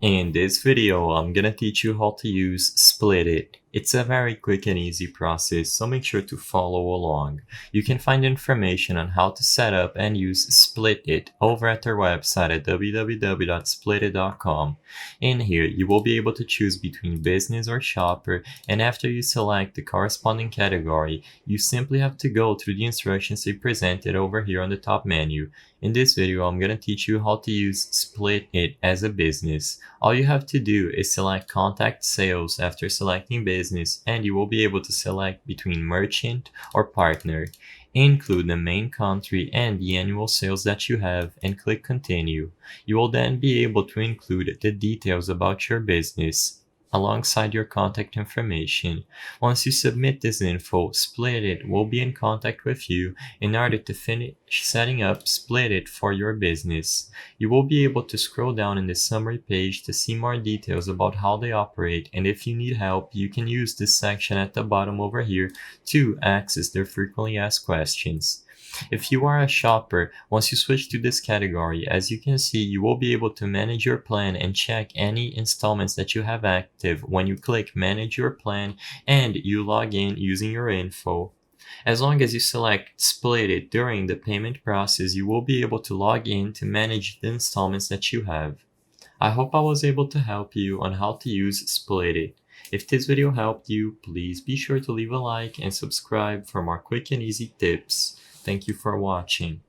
In this video, I'm gonna teach you how to use Splitit. It's a very quick and easy process, so make sure to follow along. You can find information on how to set up and use Splitit over at their website at www.splitit.com. In here, you will be able to choose between business or shopper, and after you select the corresponding category, you simply have to go through the instructions they presented over here on the top menu. In this video, I'm gonna teach you how to use Splitit as a business. All you have to do is select Contact Sales after selecting Business, and you will be able to select between Merchant or Partner. Include the main country and the annual sales that you have and click Continue. You will then be able to include the details about your business alongside your contact information. Once you submit this info, Splitit will be in contact with you in order to finish setting up Splitit for your business. You will be able to scroll down in the summary page to see more details about how they operate, and if you need help, you can use this section at the bottom over here to access their frequently asked questions. If you are a shopper, once you switch to this category, as you can see, you will be able to manage your plan and check any installments that you have active when you click Manage Your Plan and you log in using your info. As long as you select Splitit during the payment process, you will be able to log in to manage the installments that you have. I hope I was able to help you on how to use Splitit. If this video helped you, please be sure to leave a like and subscribe for more quick and easy tips. Thank you for watching.